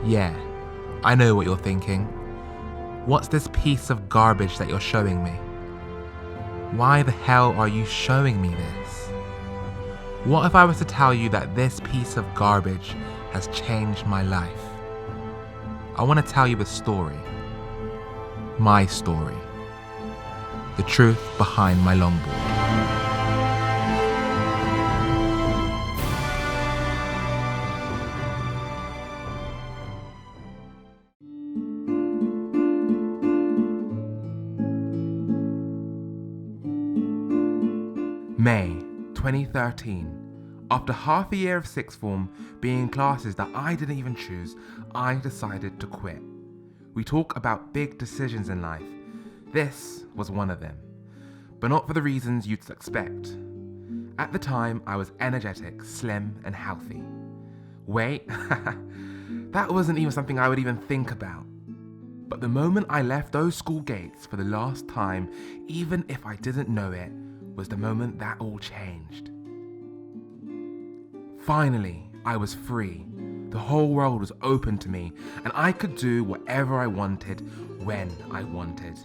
Yeah, I know what you're thinking. What's this piece of garbage that you're showing me? Why the hell are you showing me this? What if I was to tell you that this piece of garbage has changed my life? I want to tell you a story. My story. The truth behind my longboard. May 2013. After half a year of sixth form, being in classes that I didn't even choose, I decided to quit. We talk about big decisions in life. This was one of them, but not for the reasons you'd expect. At the time, I was energetic, slim, and healthy. Wait, that wasn't even something I would even think about. But the moment I left those school gates for the last time, even if I didn't know it, was the moment that all changed. Finally, I was free. The whole world was open to me, and I could do whatever I wanted, when I wanted.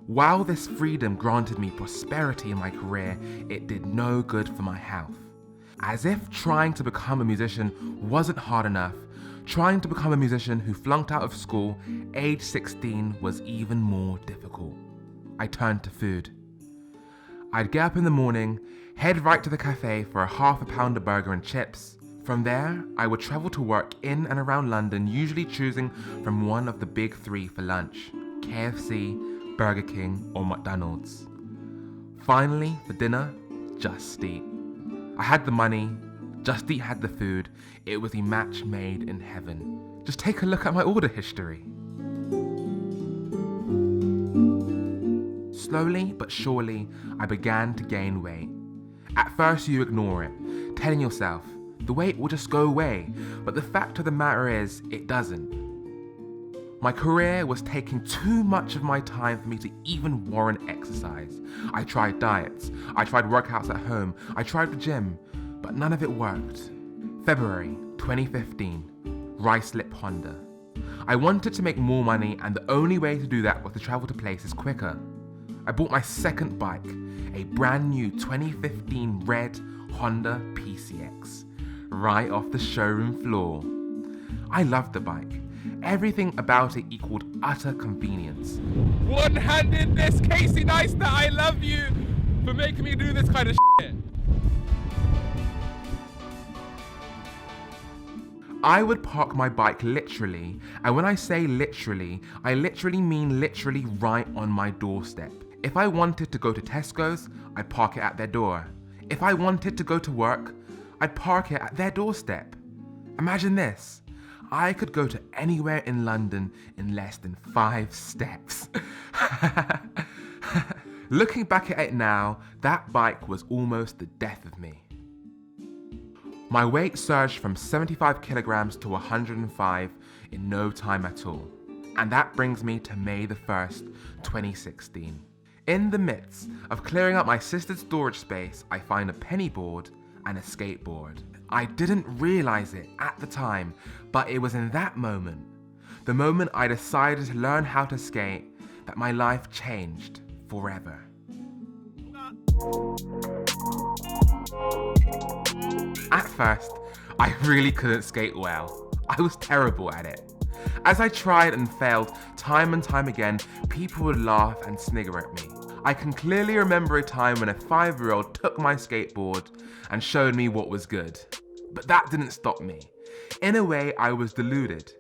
While this freedom granted me prosperity in my career, it did no good for my health. As if trying to become a musician wasn't hard enough, trying to become a musician who flunked out of school, age 16, was even more difficult. I turned to food. I'd get up in the morning, head right to the cafe for a half a pounder burger and chips. From there, I would travel to work in and around London, usually choosing from one of the big three for lunch: KFC, Burger King, or McDonald's. Finally, for dinner, Just Eat. I had the money, Just Eat had the food. It was a match made in heaven. Just take a look at my order history. Slowly but surely, I began to gain weight. At first you ignore it, telling yourself, the weight will just go away, but the fact of the matter is, it doesn't. My career was taking too much of my time for me to even warrant exercise. I tried diets, I tried workouts at home, I tried the gym, but none of it worked. February 2015, rice lip Honda. I wanted to make more money, and the only way to do that was to travel to places quicker. I bought my second bike, a brand new 2015 red Honda PCX, right off the showroom floor. I loved the bike. Everything about it equaled utter convenience. One-handedness, Casey Neistat, I love you for making me do this kind of shit. I would park my bike literally, and when I say literally, I literally mean literally right on my doorstep. If I wanted to go to Tesco's, I'd park it at their door. If I wanted to go to work, I'd park it at their doorstep. Imagine this. I could go to anywhere in London in less than 5 steps. Looking back at it now, that bike was almost the death of me. My weight surged from 75 kilograms to 105 in no time at all. And that brings me to May the 1st, 2016. In the midst of clearing out my sister's storage space, I find a penny board and a skateboard. I didn't realize it at the time, but it was in that moment, the moment I decided to learn how to skate, that my life changed forever. At first, I really couldn't skate well. I was terrible at it. As I tried and failed time and time again, people would laugh and snigger at me. I can clearly remember a time when a 5-year-old took my skateboard and showed me what was good. But that didn't stop me. In a way, I was deluded.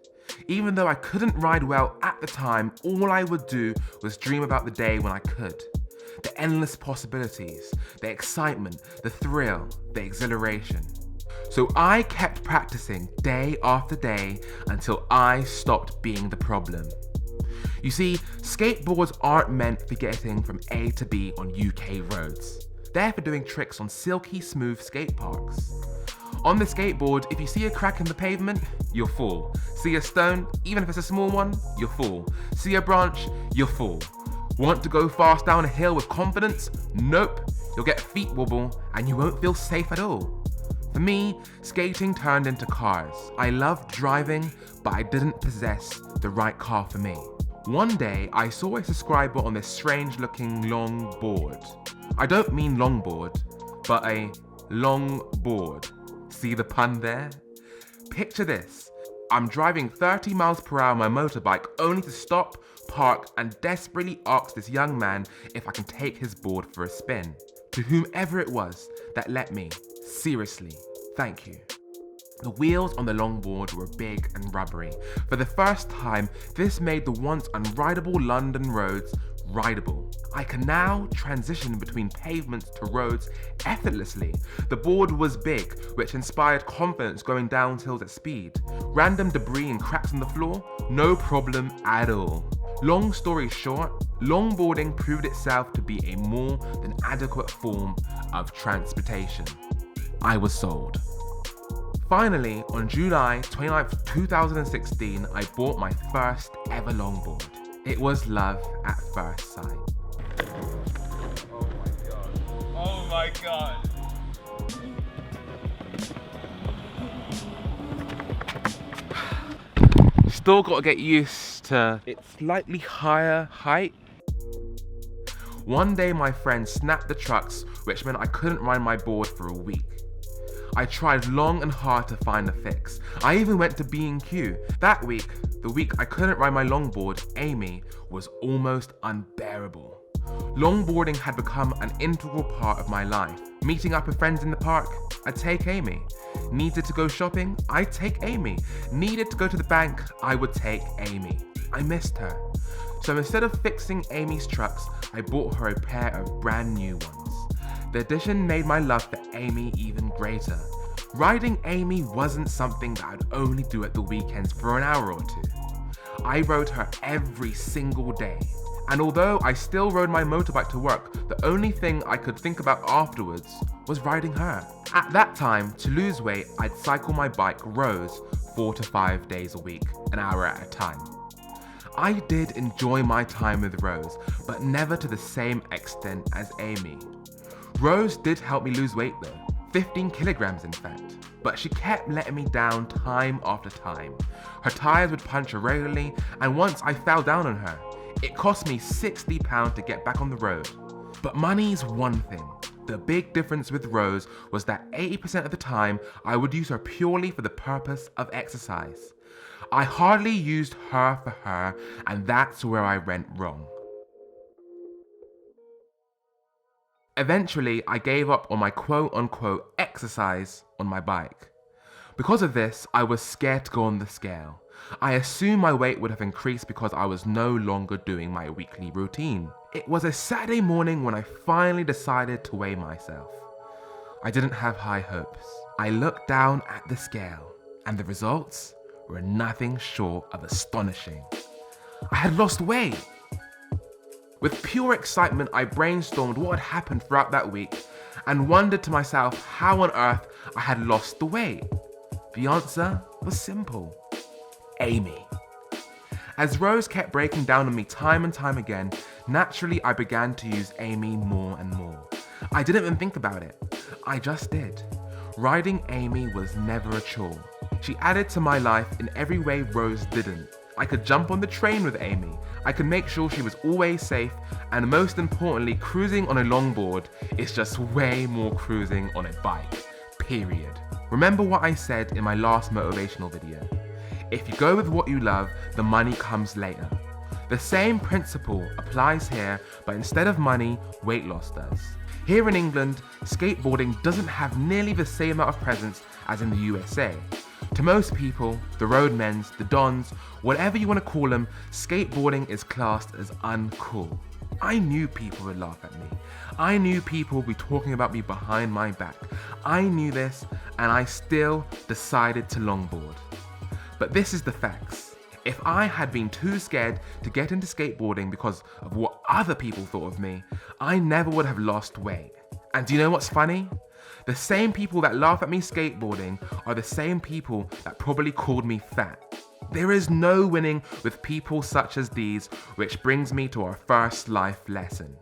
Even though I couldn't ride well at the time, all I would do was dream about the day when I could. The endless possibilities, the excitement, the thrill, the exhilaration. So I kept practicing day after day until I stopped being the problem. You see, skateboards aren't meant for getting from A to B on UK roads. They're for doing tricks on silky smooth skate parks. On the skateboard, if you see a crack in the pavement, you'll fall. See a stone, even if it's a small one, you'll fall. See a branch, you'll fall. Want to go fast down a hill with confidence? Nope. You'll get feet wobble and you won't feel safe at all. For me, skating turned into cars. I loved driving, but I didn't possess the right car for me. One day, I saw a subscriber on this strange looking long board. I don't mean longboard, but a long board. See the pun there? Picture this. I'm driving 30 miles per hour on my motorbike only to stop, park, and desperately ask this young man if I can take his board for a spin. To whomever it was that let me, seriously, thank you. The wheels on the longboard were big and rubbery. For the first time, this made the once unrideable London roads rideable. I can now transition between pavements to roads effortlessly. The board was big, which inspired confidence going down hills at speed. Random debris and cracks on the floor, no problem at all. Long story short, longboarding proved itself to be a more than adequate form of transportation. I was sold. Finally, on July 29th, 2016, I bought my first ever longboard. It was love at first sight. Oh my god. Oh my god. Still gotta get used to its slightly higher height. One day my friend snapped the trucks, which meant I couldn't ride my board for a week. I tried long and hard to find a fix. I even went to B&Q. That week, the week I couldn't ride my longboard, Amy, was almost unbearable. Longboarding had become an integral part of my life. Meeting up with friends in the park, I'd take Amy. Needed to go shopping, I'd take Amy. Needed to go to the bank, I would take Amy. I missed her. So instead of fixing Amy's trucks, I bought her a pair of brand new ones. The addition made my love for Amy even greater. Riding Amy wasn't something that I'd only do at the weekends for an hour or two. I rode her every single day. And although I still rode my motorbike to work, the only thing I could think about afterwards was riding her. At that time, to lose weight, I'd cycle my bike Rose 4 to 5 days a week, an hour at a time. I did enjoy my time with Rose, but never to the same extent as Amy. Rose did help me lose weight though, 15 kilograms in fact, but she kept letting me down time after time. Her tires would puncture regularly, and once I fell down on her. It cost me £60 to get back on the road. But money's one thing. The big difference with Rose was that 80% of the time I would use her purely for the purpose of exercise. I hardly used her for her, and that's where I went wrong. Eventually, I gave up on my quote-unquote exercise on my bike. Because of this, I was scared to go on the scale. I assumed my weight would have increased because I was no longer doing my weekly routine. It was a Saturday morning when I finally decided to weigh myself. I didn't have high hopes. I looked down at the scale, and the results were nothing short of astonishing. I had lost weight. With pure excitement, I brainstormed what had happened throughout that week and wondered to myself how on earth I had lost the weight. The answer was simple. Amy. As Rose kept breaking down on me time and time again, naturally I began to use Amy more and more. I didn't even think about it. I just did. Riding Amy was never a chore. She added to my life in every way Rose didn't. I could jump on the train with Amy. I could make sure she was always safe, and most importantly, cruising on a longboard is just way more cruising on a bike, period. Remember what I said in my last motivational video. If you go with what you love, the money comes later. The same principle applies here, but instead of money, weight loss does. Here in England, skateboarding doesn't have nearly the same amount of presence as in the USA. To most people, the roadmens, the dons, whatever you want to call them, skateboarding is classed as uncool. I knew people would laugh at me. I knew people would be talking about me behind my back. I knew this, and I still decided to longboard. But this is the facts. If I had been too scared to get into skateboarding because of what other people thought of me, I never would have lost weight. And do you know what's funny? The same people that laugh at me skateboarding are the same people that probably called me fat. There is no winning with people such as these, which brings me to our first life lesson.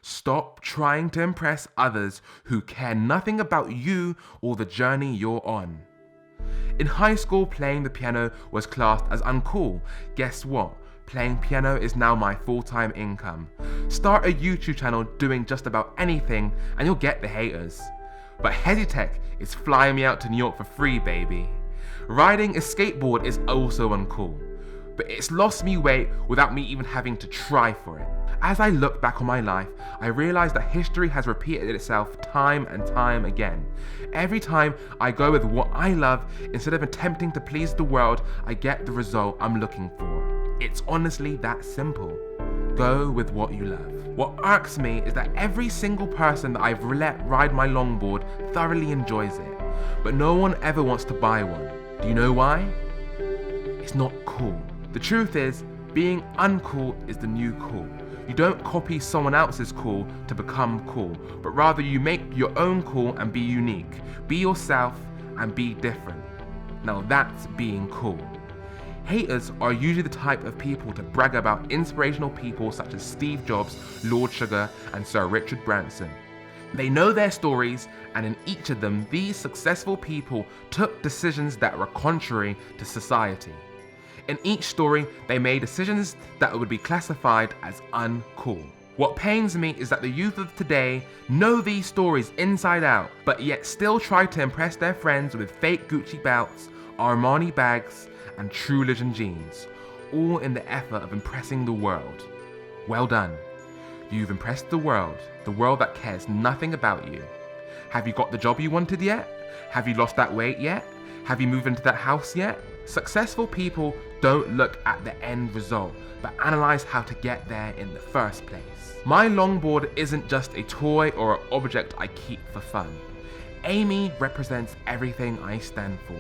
Stop trying to impress others who care nothing about you or the journey you're on. In high school, playing the piano was classed as uncool. Guess what? Playing piano is now my full-time income. Start a YouTube channel doing just about anything and you'll get the haters. But Hezitech is flying me out to New York for free, baby. Riding a skateboard is also uncool, but it's lost me weight without me even having to try for it. As I look back on my life, I realize that history has repeated itself time and time again. Every time I go with what I love, instead of attempting to please the world, I get the result I'm looking for. It's honestly that simple. Go with what you love. What irks me is that every single person that I've let ride my longboard thoroughly enjoys it, but no one ever wants to buy one. Do you know why? It's not cool. The truth is, being uncool is the new cool. You don't copy someone else's cool to become cool, but rather you make your own cool and be unique. Be yourself and be different. Now that's being cool. Haters are usually the type of people to brag about inspirational people such as Steve Jobs, Lord Sugar, and Sir Richard Branson. They know their stories, and in each of them, these successful people took decisions that were contrary to society. In each story, they made decisions that would be classified as uncool. What pains me is that the youth of today know these stories inside out, but yet still try to impress their friends with fake Gucci belts, Armani bags, and True Religion jeans, all in the effort of impressing the world. Well done. You've impressed the world that cares nothing about you. Have you got the job you wanted yet? Have you lost that weight yet? Have you moved into that house yet? Successful people don't look at the end result, but analyze how to get there in the first place. My longboard isn't just a toy or an object I keep for fun. Amy represents everything I stand for.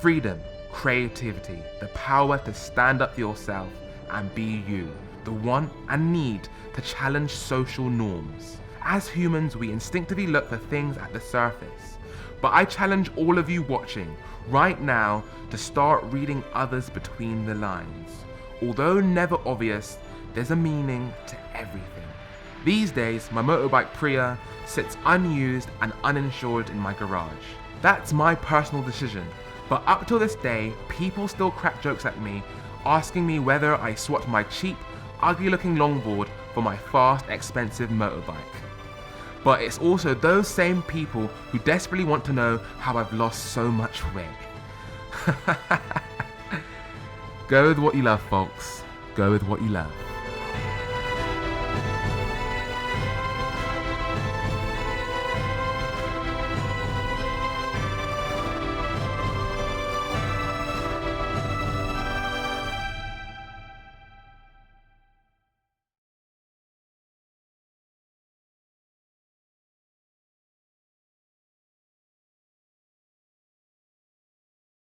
Freedom, creativity, the power to stand up for yourself and be you, the want and need to challenge social norms. As humans, we instinctively look for things at the surface, but I challenge all of you watching right now to start reading others between the lines. Although never obvious, there's a meaning to everything. These days, my motorbike Priya sits unused and uninsured in my garage. That's my personal decision. But up till this day, people still crack jokes at me, asking me whether I swapped my cheap, ugly-looking longboard for my fast, expensive motorbike. But it's also those same people who desperately want to know how I've lost so much weight. Go with what you love, folks. Go with what you love.